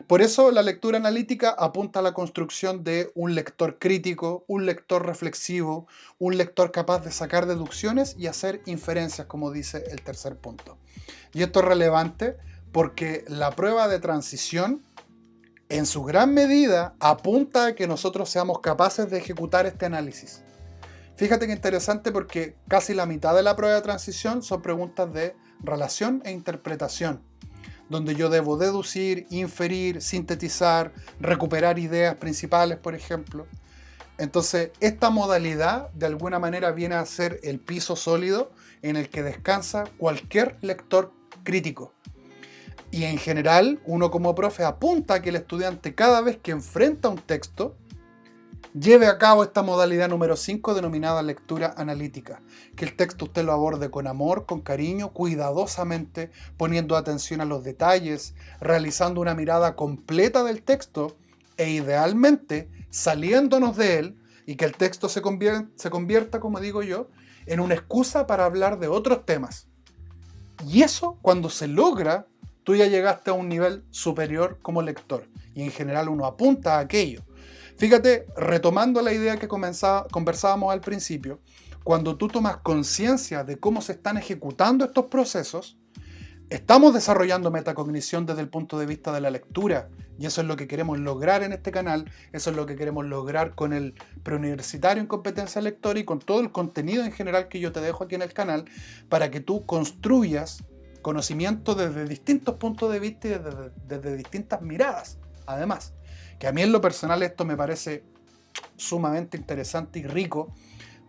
Por eso la lectura analítica apunta a la construcción de un lector crítico, un lector reflexivo, un lector capaz de sacar deducciones y hacer inferencias, como dice el tercer punto. Y esto es relevante porque la prueba de transición, en su gran medida, apunta a que nosotros seamos capaces de ejecutar este análisis. Fíjate que interesante porque casi la mitad de la prueba de transición son preguntas de relación e interpretación, donde yo debo deducir, inferir, sintetizar, recuperar ideas principales, por ejemplo. Entonces, esta modalidad de alguna manera viene a ser el piso sólido en el que descansa cualquier lector crítico. Y en general, uno como profe apunta a que el estudiante cada vez que enfrenta un texto, lleve a cabo esta modalidad número 5 denominada lectura analítica. Que el texto usted lo aborde con amor, con cariño, cuidadosamente, poniendo atención a los detalles, realizando una mirada completa del texto e idealmente saliéndonos de él y que el texto se convierta, como digo yo, en una excusa para hablar de otros temas. Y eso, cuando se logra, tú ya llegaste a un nivel superior como lector. Y en general uno apunta a aquello. Fíjate, retomando la idea que conversábamos al principio, cuando tú tomas conciencia de cómo se están ejecutando estos procesos, estamos desarrollando metacognición desde el punto de vista de la lectura. Y eso es lo que queremos lograr en este canal, eso es lo que queremos lograr con el preuniversitario en competencia lectora y con todo el contenido en general que yo te dejo aquí en el canal, para que tú construyas conocimiento desde distintos puntos de vista y desde distintas miradas, además. Que a mí en lo personal esto me parece sumamente interesante y rico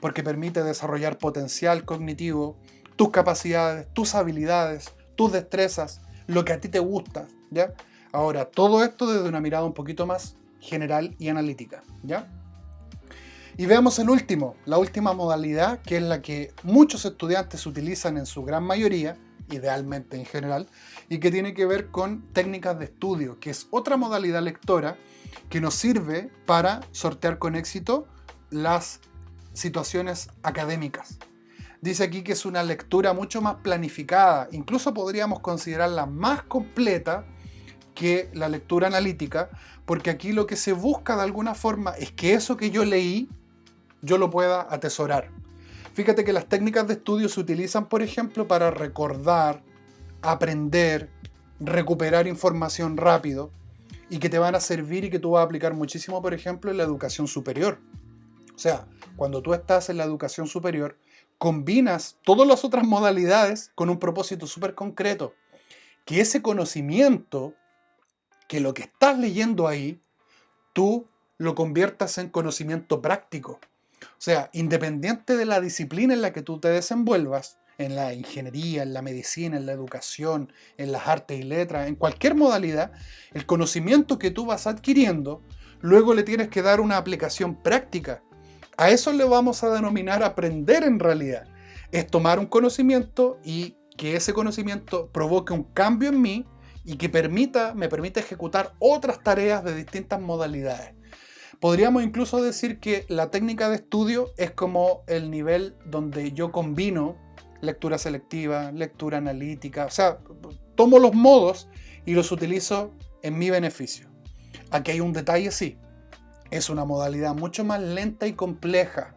porque permite desarrollar potencial cognitivo, tus capacidades, tus habilidades, tus destrezas, lo que a ti te gusta, ¿ya? Ahora, todo esto desde una mirada un poquito más general y analítica, ¿ya? Y veamos la última modalidad, que es la que muchos estudiantes utilizan en su gran mayoría, idealmente en general, y que tiene que ver con técnicas de estudio, que es otra modalidad lectora que nos sirve para sortear con éxito las situaciones académicas. Dice aquí que es una lectura mucho más planificada, incluso podríamos considerarla más completa que la lectura analítica, porque aquí lo que se busca de alguna forma es que eso que yo leí, yo lo pueda atesorar. Fíjate que las técnicas de estudio se utilizan, por ejemplo, para recordar, aprender, recuperar información rápido y que te van a servir y que tú vas a aplicar muchísimo, por ejemplo, en la educación superior. O sea, cuando tú estás en la educación superior, combinas todas las otras modalidades con un propósito súper concreto. Que ese conocimiento, que lo que estás leyendo ahí, tú lo conviertas en conocimiento práctico. O sea, independiente de la disciplina en la que tú te desenvuelvas, en la ingeniería, en la medicina, en la educación, en las artes y letras, en cualquier modalidad, el conocimiento que tú vas adquiriendo, luego le tienes que dar una aplicación práctica. A eso le vamos a denominar aprender en realidad. Es tomar un conocimiento y que ese conocimiento provoque un cambio en mí y que me permita ejecutar otras tareas de distintas modalidades. Podríamos incluso decir que la técnica de estudio es como el nivel donde yo combino lectura selectiva, lectura analítica, o sea, tomo los modos y los utilizo en mi beneficio. Aquí hay un detalle, sí. es una modalidad mucho más lenta y compleja,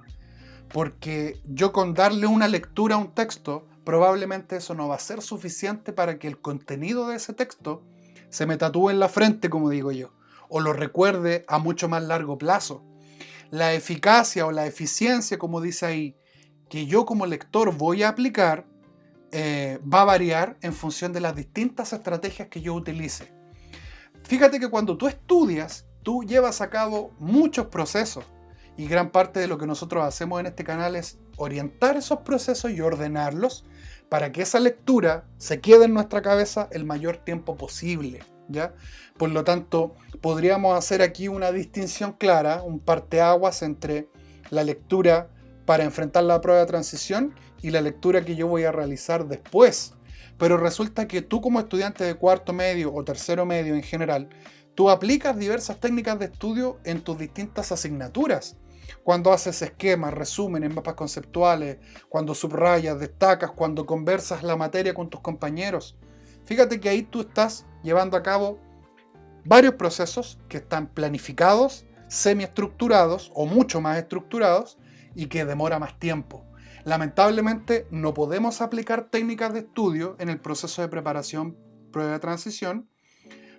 porque yo con darle una lectura a un texto, probablemente eso no va a ser suficiente para que el contenido de ese texto se me tatúe en la frente, como digo yo, o lo recuerde a mucho más largo plazo. La eficacia o la eficiencia, como dice ahí, que yo como lector voy a aplicar, va a variar en función de las distintas estrategias que yo utilice. Fíjate que cuando tú estudias, tú llevas a cabo muchos procesos, y gran parte de lo que nosotros hacemos en este canal es orientar esos procesos y ordenarlos para que esa lectura se quede en nuestra cabeza el mayor tiempo posible, ¿ya? Por lo tanto, podríamos hacer aquí una distinción clara, un parteaguas entre la lectura para enfrentar la prueba de transición y la lectura que yo voy a realizar después. Pero resulta que tú como estudiante de cuarto medio o tercero medio en general, tú aplicas diversas técnicas de estudio en tus distintas asignaturas. Cuando haces esquemas, resúmenes, mapas conceptuales, cuando subrayas, destacas, cuando conversas la materia con tus compañeros. Fíjate que ahí tú estás llevando a cabo varios procesos que están planificados, semiestructurados o mucho más estructurados y que demora más tiempo. Lamentablemente no podemos aplicar técnicas de estudio en el proceso de preparación prueba de transición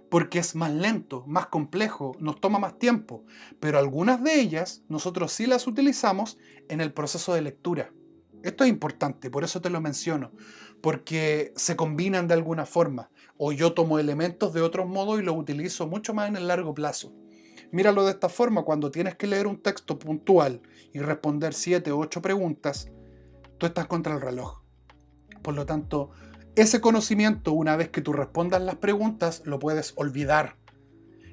porque es más lento, más complejo, nos toma más tiempo, pero algunas de ellas nosotros sí las utilizamos en el proceso de lectura. Esto es importante, por eso te lo menciono, porque se combinan de alguna forma, o yo tomo elementos de otros modos y los utilizo mucho más en el largo plazo. Míralo de esta forma, cuando tienes que leer un texto puntual y responder 7 o 8 preguntas, tú estás contra el reloj. Por lo tanto, ese conocimiento, una vez que tú respondas las preguntas, lo puedes olvidar.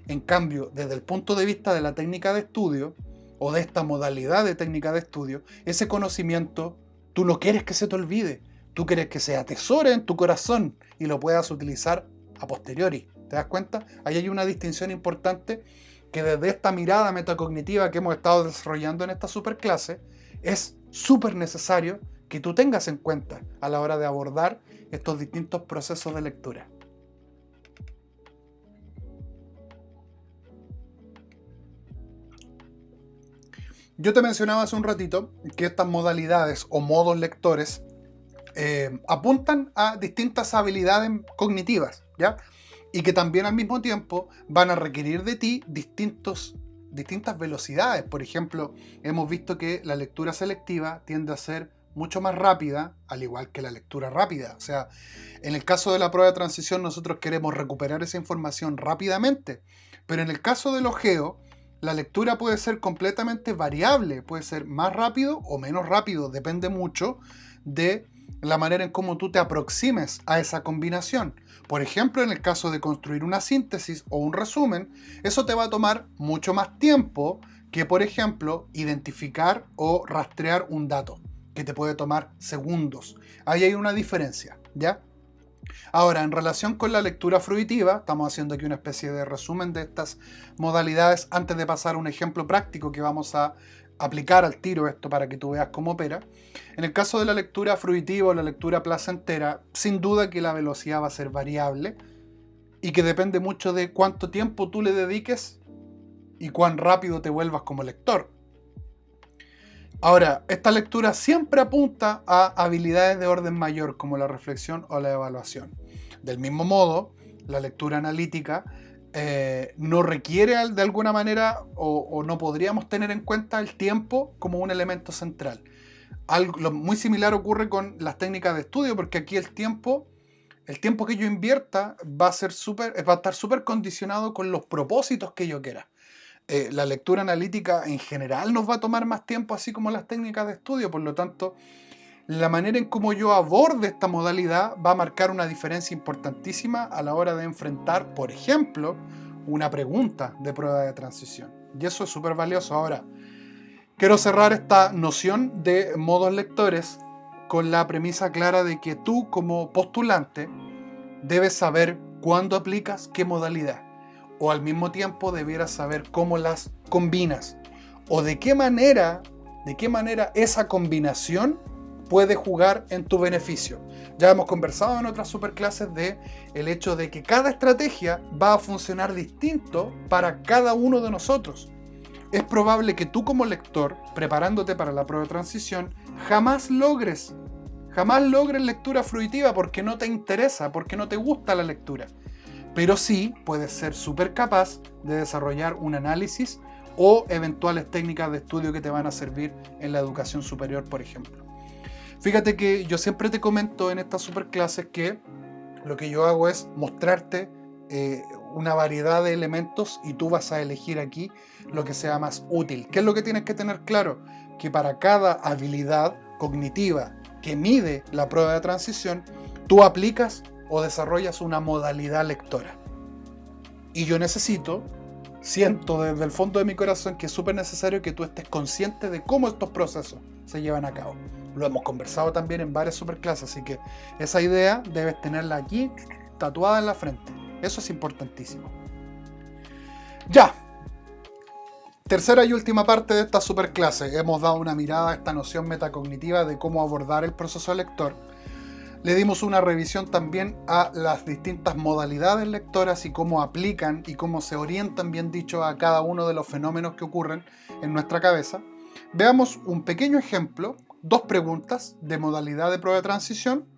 En cambio, desde el punto de vista de la técnica de estudio, o de esta modalidad de técnica de estudio, ese conocimiento tú no quieres que se te olvide. Tú quieres que se atesore en tu corazón y lo puedas utilizar a posteriori. ¿Te das cuenta? Ahí hay una distinción importante que desde esta mirada metacognitiva que hemos estado desarrollando en esta superclase, es súper necesario que tú tengas en cuenta a la hora de abordar estos distintos procesos de lectura. Yo te mencionaba hace un ratito que estas modalidades o modos lectores apuntan a distintas habilidades cognitivas, ¿ya? Y que también al mismo tiempo van a requerir de ti distintas velocidades. Por ejemplo, hemos visto que la lectura selectiva tiende a ser mucho más rápida, al igual que la lectura rápida. O sea, en el caso de la prueba de transición nosotros queremos recuperar esa información rápidamente, pero en el caso del ojeo, la lectura puede ser completamente variable, puede ser más rápido o menos rápido, depende mucho de la manera en cómo tú te aproximes a esa combinación. Por ejemplo, en el caso de construir una síntesis o un resumen, eso te va a tomar mucho más tiempo que, por ejemplo, identificar o rastrear un dato, que te puede tomar segundos. Ahí hay una diferencia, ¿ya? Ahora, en relación con la lectura fruitiva, estamos haciendo aquí una especie de resumen de estas modalidades antes de pasar a un ejemplo práctico que vamos a aplicar al tiro esto para que tú veas cómo opera. En el caso de la lectura fruitiva o la lectura placentera, sin duda que la velocidad va a ser variable y que depende mucho de cuánto tiempo tú le dediques y cuán rápido te vuelvas como lector. Ahora, esta lectura siempre apunta a habilidades de orden mayor como la reflexión o la evaluación. Del mismo modo, la lectura analítica no requiere de alguna manera o no podríamos tener en cuenta el tiempo como un elemento central. Algo muy similar ocurre con las técnicas de estudio, porque aquí el tiempo que yo invierta va a estar súper condicionado con los propósitos que yo quiera. La lectura analítica en general nos va a tomar más tiempo, así como las técnicas de estudio. Por lo tanto, la manera en cómo yo aborde esta modalidad va a marcar una diferencia importantísima a la hora de enfrentar, por ejemplo, una pregunta de prueba de transición. Y eso es súper valioso. Ahora, quiero cerrar esta noción de modos lectores con la premisa clara de que tú, como postulante, debes saber cuándo aplicas qué modalidad. O al mismo tiempo debieras saber cómo las combinas. O de qué manera esa combinación puede jugar en tu beneficio. Ya hemos conversado en otras superclases de el hecho de que cada estrategia va a funcionar distinto para cada uno de nosotros. es probable que tú como lector, preparándote para la prueba de transición, jamás logres lectura fruitiva porque no te interesa, porque no te gusta la lectura. Pero sí puedes ser súper capaz de desarrollar un análisis o eventuales técnicas de estudio que te van a servir en la educación superior, por ejemplo. Fíjate que yo siempre te comento en estas superclases que lo que yo hago es mostrarte una variedad de elementos y tú vas a elegir aquí lo que sea más útil. ¿Qué es lo que tienes que tener claro? Que para cada habilidad cognitiva que mide la prueba de transición, tú aplicas o desarrollas una modalidad lectora. Y yo siento desde el fondo de mi corazón que es súper necesario que tú estés consciente de cómo estos procesos se llevan a cabo. Lo hemos conversado también en varias superclases, así que esa idea debes tenerla aquí tatuada en la frente. Eso es importantísimo. Ya. Tercera y última parte de esta superclase. Hemos dado una mirada a esta noción metacognitiva de cómo abordar el proceso lector. Le dimos una revisión también a las distintas modalidades lectoras y cómo aplican y cómo se orientan, bien dicho, a cada uno de los fenómenos que ocurren en nuestra cabeza. Veamos un pequeño ejemplo, 2 preguntas de modalidad de prueba de transición,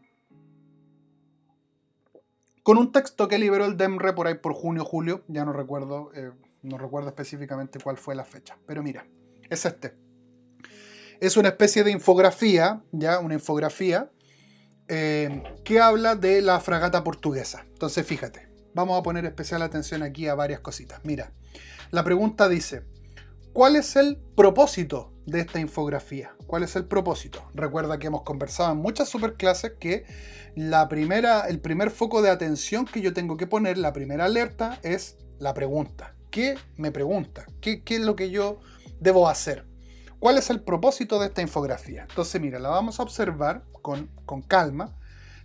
con un texto que liberó el DEMRE por ahí por junio, julio, ya no recuerdo específicamente cuál fue la fecha, pero mira, es este. Es una especie de infografía, ya una infografía, que habla de la fragata portuguesa. Entonces fíjate, vamos a poner especial atención aquí a varias cositas. Mira, la pregunta dice, ¿cuál es el propósito de esta infografía? ¿Cuál es el propósito? Recuerda que hemos conversado en muchas superclases que el primer foco de atención que yo tengo que poner, la primera alerta, es la pregunta. ¿Qué me pregunta? ¿Qué es lo que yo debo hacer? ¿Cuál es el propósito de esta infografía? Entonces, mira, la vamos a observar con calma.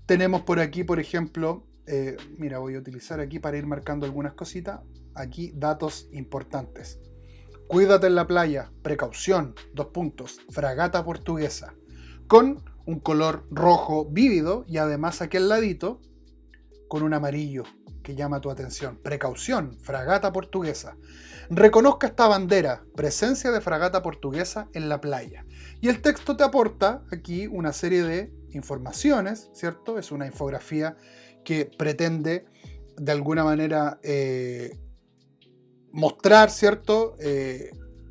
Tenemos por aquí, por ejemplo, mira, voy a utilizar aquí para ir marcando algunas cositas. Aquí, datos importantes. Cuídate en la playa, precaución, 2 puntos, fragata portuguesa. Con un color rojo vívido y además aquí al ladito, con un amarillo que llama tu atención. Precaución, fragata portuguesa. Reconozca esta bandera, presencia de fragata portuguesa en la playa. Y el texto te aporta aquí una serie de informaciones, ¿cierto? Es una infografía que pretende de alguna manera mostrar, ¿cierto?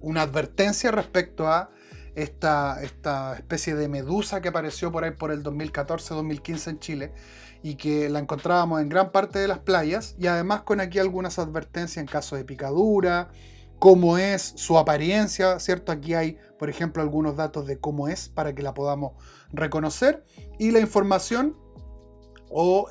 Una advertencia respecto a esta especie de medusa que apareció por ahí por el 2014-2015 en Chile y que la encontrábamos en gran parte de las playas, y además con aquí algunas advertencias en caso de picadura, cómo es su apariencia, ¿cierto? Aquí hay, por ejemplo, algunos datos de cómo es para que la podamos reconocer, y la información o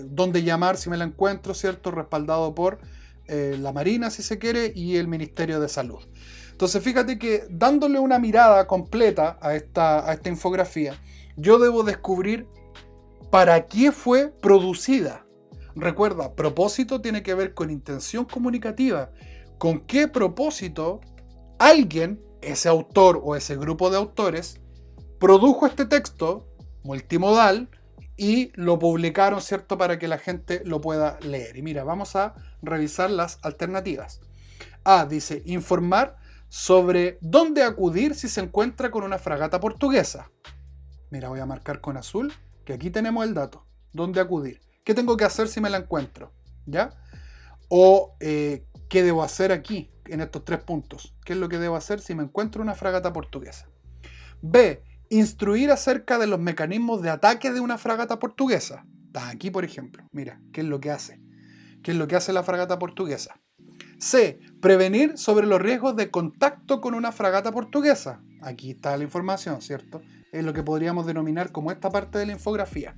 dónde llamar si me la encuentro, ¿cierto? Respaldado por la Marina, si se quiere, y el Ministerio de Salud. Entonces fíjate que dándole una mirada completa a esta infografía, yo debo descubrir para qué fue producida. Recuerda, propósito tiene que ver con intención comunicativa. ¿Con qué propósito alguien, ese autor o ese grupo de autores, produjo este texto multimodal y lo publicaron, ¿cierto?, para que la gente lo pueda leer? Y mira, vamos a revisar las alternativas. A, dice, informar sobre dónde acudir si se encuentra con una fragata portuguesa. Mira, voy a marcar con azul, que aquí tenemos el dato. ¿Dónde acudir? ¿Qué tengo que hacer si me la encuentro? ¿Ya? O, ¿qué debo hacer aquí, en estos 3 puntos? ¿Qué es lo que debo hacer si me encuentro una fragata portuguesa? B, instruir acerca de los mecanismos de ataque de una fragata portuguesa. Está aquí, por ejemplo. Mira, ¿qué es lo que hace? ¿Qué es lo que hace la fragata portuguesa? C, prevenir sobre los riesgos de contacto con una fragata portuguesa. Aquí está la información, ¿cierto? Es lo que podríamos denominar como esta parte de la infografía.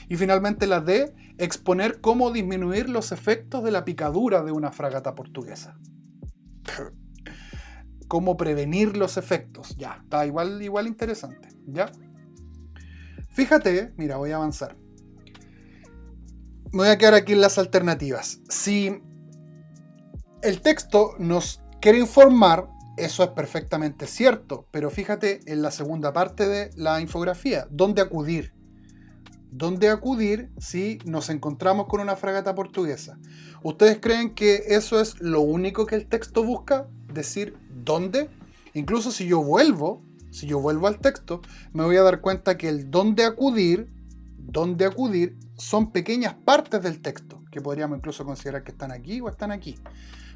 Y finalmente la D, exponer cómo disminuir los efectos de la picadura de una fragata portuguesa. Cómo prevenir los efectos. Ya, está igual interesante. ¿Ya? Fíjate, mira, voy a avanzar. Me voy a quedar aquí en las alternativas. Si el texto nos quiere informar, eso es perfectamente cierto, pero fíjate en la segunda parte de la infografía. ¿Dónde acudir? ¿Dónde acudir si nos encontramos con una fragata portuguesa? ¿Ustedes creen que eso es lo único que el texto busca? Decir dónde. Incluso si yo vuelvo al texto, me voy a dar cuenta que el dónde acudir son pequeñas partes del texto, que podríamos incluso considerar que están aquí o están aquí.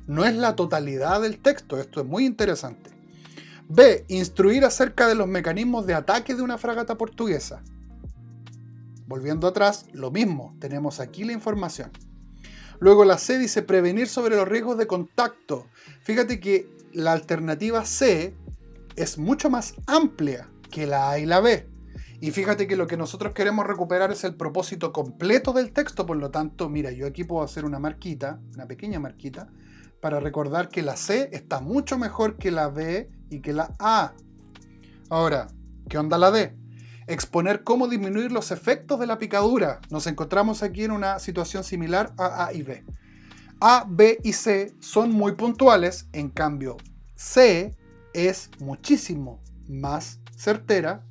No es la totalidad del texto, esto es muy interesante. B. Instruir acerca de los mecanismos de ataque de una fragata portuguesa. Volviendo atrás, lo mismo, tenemos aquí la información. Luego la C dice prevenir sobre los riesgos de contacto. Fíjate que la alternativa C es mucho más amplia que la A y la B. Y fíjate que lo que nosotros queremos recuperar es el propósito completo del texto, por lo tanto, mira, yo aquí puedo hacer una marquita, una pequeña marquita, para recordar que la C está mucho mejor que la B y que la A. Ahora, ¿qué onda la D? Exponer cómo disminuir los efectos de la picadura. Nos encontramos aquí en una situación similar a A y B. A, B y C son muy puntuales, en cambio C es muchísimo más certera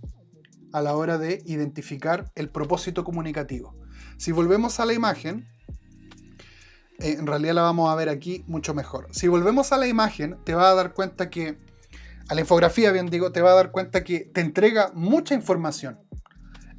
a la hora de identificar el propósito comunicativo. Si volvemos a la imagen, en realidad la vamos a ver aquí mucho mejor. Si volvemos a la imagen, te vas a dar cuenta que, a la infografía bien digo, te vas a dar cuenta que te entrega mucha información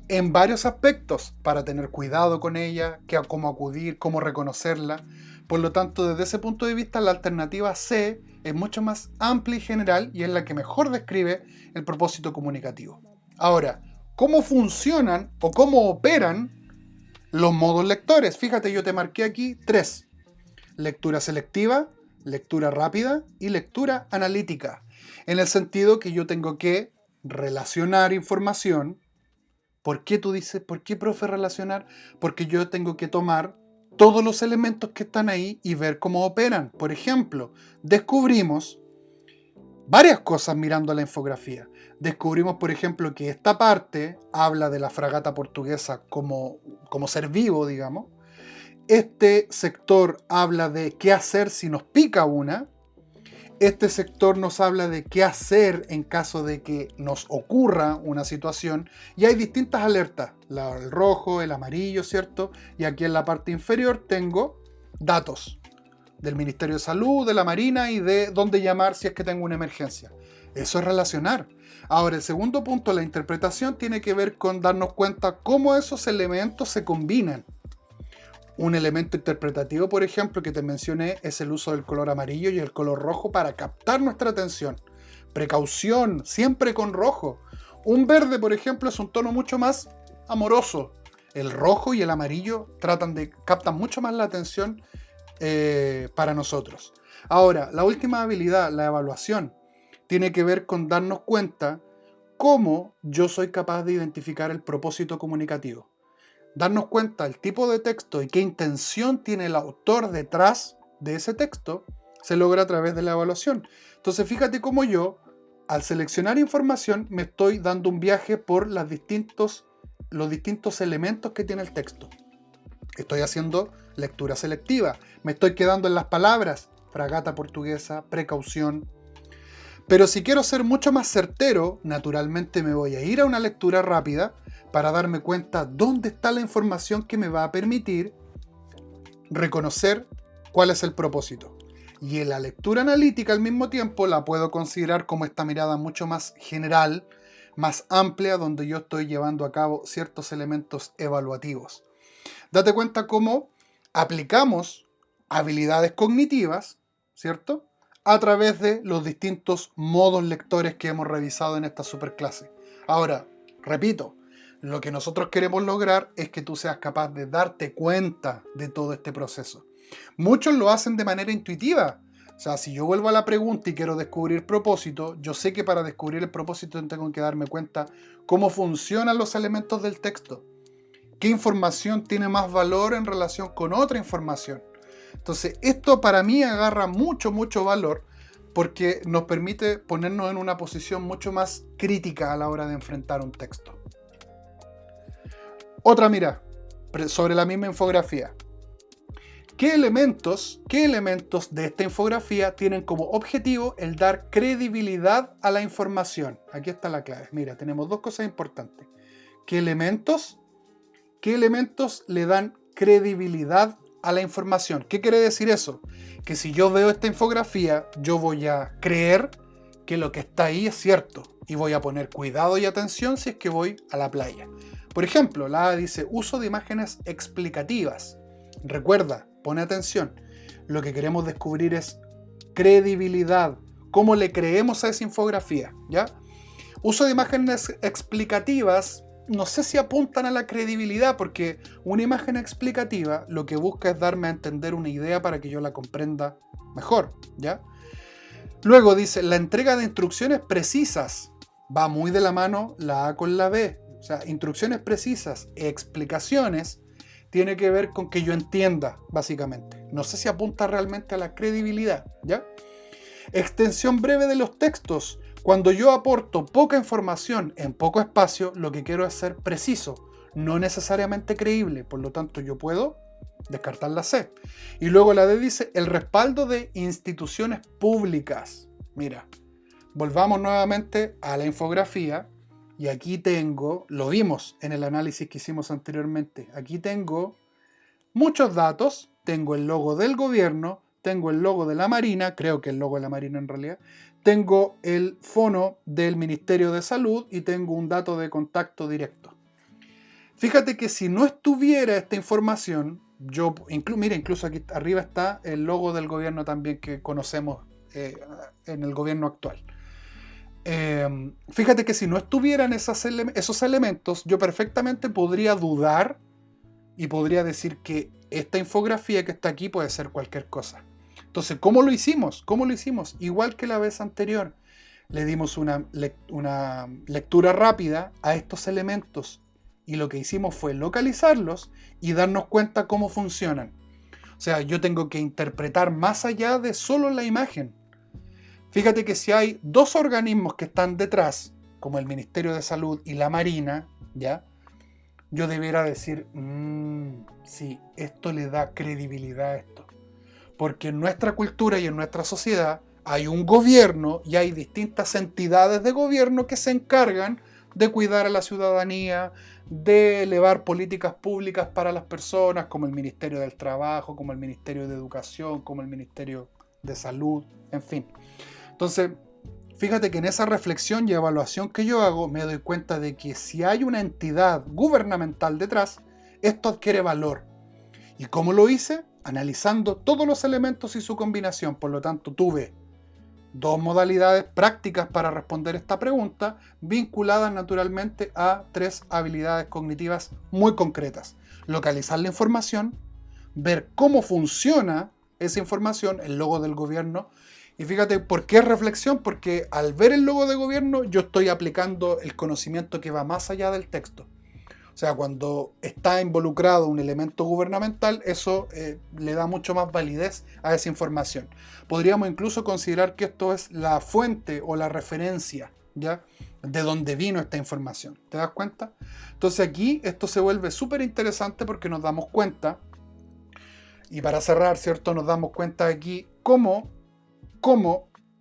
en varios aspectos para tener cuidado con ella, cómo acudir, cómo reconocerla. Por lo tanto, desde ese punto de vista, la alternativa C es mucho más amplia y general y es la que mejor describe el propósito comunicativo. Ahora, ¿cómo funcionan o cómo operan los modos lectores? Fíjate, yo te marqué aquí 3. Lectura selectiva, lectura rápida y lectura analítica. En el sentido que yo tengo que relacionar información. ¿Por qué tú dices, por qué, profe, relacionar? Porque yo tengo que tomar todos los elementos que están ahí y ver cómo operan. Por ejemplo, descubrimos varias cosas mirando la infografía. Descubrimos, por ejemplo, que esta parte habla de la fragata portuguesa como ser vivo, digamos. Este sector habla de qué hacer si nos pica una. Este sector nos habla de qué hacer en caso de que nos ocurra una situación. Y hay distintas alertas. El rojo, el amarillo, ¿cierto? Y aquí en la parte inferior tengo datos del Ministerio de Salud, de la Marina y de dónde llamar si es que tengo una emergencia. Eso es relacionar. Ahora, el segundo punto, la interpretación, tiene que ver con darnos cuenta cómo esos elementos se combinan. Un elemento interpretativo, por ejemplo, que te mencioné, es el uso del color amarillo y el color rojo para captar nuestra atención. Precaución, siempre con rojo. Un verde, por ejemplo, es un tono mucho más amoroso. El rojo y el amarillo captan mucho más la atención para nosotros. Ahora, la última habilidad, la evaluación, tiene que ver con darnos cuenta cómo yo soy capaz de identificar el propósito comunicativo. Darnos cuenta el tipo de texto y qué intención tiene el autor detrás de ese texto se logra a través de la evaluación. Entonces fíjate cómo yo, al seleccionar información, me estoy dando un viaje por los distintos elementos que tiene el texto. Estoy haciendo lectura selectiva. Me estoy quedando en las palabras fragata portuguesa, precaución. Pero si quiero ser mucho más certero, naturalmente me voy a ir a una lectura rápida para darme cuenta dónde está la información que me va a permitir reconocer cuál es el propósito. Y en la lectura analítica al mismo tiempo la puedo considerar como esta mirada mucho más general, más amplia, donde yo estoy llevando a cabo ciertos elementos evaluativos. Date cuenta cómo aplicamos habilidades cognitivas, ¿cierto?, a través de los distintos modos lectores que hemos revisado en esta superclase. Ahora, repito, lo que nosotros queremos lograr es que tú seas capaz de darte cuenta de todo este proceso. Muchos lo hacen de manera intuitiva. O sea, si yo vuelvo a la pregunta y quiero descubrir propósito, yo sé que para descubrir el propósito tengo que darme cuenta cómo funcionan los elementos del texto. ¿Qué información tiene más valor en relación con otra información? Entonces, esto para mí agarra mucho valor porque nos permite ponernos en una posición mucho más crítica a la hora de enfrentar un texto. Otra mira, sobre la misma infografía. ¿Qué elementos de esta infografía tienen como objetivo el dar credibilidad a la información? Aquí está la clave. Mira, tenemos dos cosas importantes. ¿Qué elementos le dan credibilidad a la información. ¿Qué quiere decir eso? Que si yo veo esta infografía, yo voy a creer que lo que está ahí es cierto y voy a poner cuidado y atención si es que voy a la playa. Por ejemplo, la A dice uso de imágenes explicativas. Recuerda, pone atención. Lo que queremos descubrir es credibilidad. ¿Cómo le creemos a esa infografía? ¿Ya? Uso de imágenes explicativas, no sé si apuntan a la credibilidad, porque una imagen explicativa lo que busca es darme a entender una idea para que yo la comprenda mejor, ¿ya? Luego dice, la entrega de instrucciones precisas. Va muy de la mano la A con la B. O sea, instrucciones precisas, explicaciones, tiene que ver con que yo entienda, básicamente. No sé si apunta realmente a la credibilidad, ¿ya? Extensión breve de los textos. Cuando yo aporto poca información en poco espacio, lo que quiero es ser preciso, no necesariamente creíble. Por lo tanto, yo puedo descartar la C. Y luego la D dice, el respaldo de instituciones públicas. Mira, volvamos nuevamente a la infografía. Y aquí tengo, lo vimos en el análisis que hicimos anteriormente, aquí tengo muchos datos, tengo el logo del gobierno, tengo el logo de la Marina, creo que el logo de la Marina en realidad, tengo el fono del Ministerio de Salud y tengo un dato de contacto directo. Fíjate que si no estuviera esta información, mira, incluso aquí arriba está el logo del gobierno también que conocemos en el gobierno actual. Fíjate que si no estuvieran esos elementos, yo perfectamente podría dudar y podría decir que esta infografía que está aquí puede ser cualquier cosa. Entonces, ¿cómo lo hicimos? ¿Cómo lo hicimos? Igual que la vez anterior. Le dimos una lectura rápida a estos elementos y lo que hicimos fue localizarlos y darnos cuenta cómo funcionan. O sea, yo tengo que interpretar más allá de solo la imagen. Fíjate que si hay dos organismos que están detrás, como el Ministerio de Salud y la Marina, ¿ya? Yo debiera decir, sí, esto le da credibilidad a esto. Porque en nuestra cultura y en nuestra sociedad hay un gobierno y hay distintas entidades de gobierno que se encargan de cuidar a la ciudadanía, de elevar políticas públicas para las personas, como el Ministerio del Trabajo, como el Ministerio de Educación, como el Ministerio de Salud, en fin. Entonces, fíjate que en esa reflexión y evaluación que yo hago, me doy cuenta de que si hay una entidad gubernamental detrás, esto adquiere valor. ¿Y cómo lo hice? Analizando todos los elementos y su combinación. Por lo tanto, tuve dos modalidades prácticas para responder esta pregunta, vinculadas naturalmente a tres habilidades cognitivas muy concretas. Localizar la información, ver cómo funciona esa información, el logo del gobierno. Y fíjate, ¿por qué reflexión? Porque al ver el logo de gobierno, yo estoy aplicando el conocimiento que va más allá del texto. O sea, cuando está involucrado un elemento gubernamental, eso le da mucho más validez a esa información. Podríamos incluso considerar que esto es la fuente o la referencia, ¿ya? De donde vino esta información. ¿Te das cuenta? Entonces aquí esto se vuelve súper interesante porque nos damos cuenta, y para cerrar, ¿cierto? Nos damos cuenta aquí cómo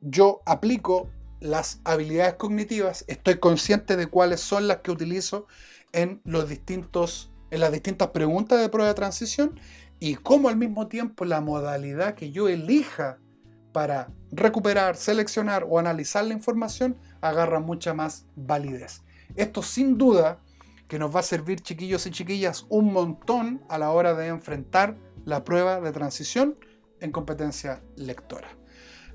yo aplico las habilidades cognitivas, estoy consciente de cuáles son las que utilizo en las distintas preguntas de prueba de transición y cómo al mismo tiempo la modalidad que yo elija para recuperar, seleccionar o analizar la información agarra mucha más validez. Esto sin duda que nos va a servir, chiquillos y chiquillas, un montón a la hora de enfrentar la prueba de transición en competencia lectora.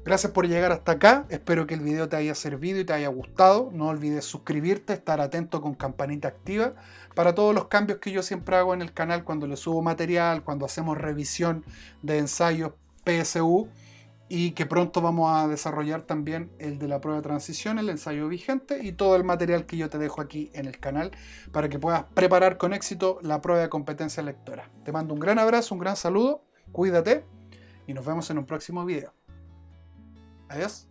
Gracias por llegar hasta acá, espero que el video te haya servido y te haya gustado. No olvides suscribirte, estar atento con campanita activa para todos los cambios que yo siempre hago en el canal cuando le subo material, cuando hacemos revisión de ensayos PSU y que pronto vamos a desarrollar también el de la prueba de transición, el ensayo vigente y todo el material que yo te dejo aquí en el canal para que puedas preparar con éxito la prueba de competencia lectora. Te mando un gran abrazo, un gran saludo, cuídate y nos vemos en un próximo video. Adiós.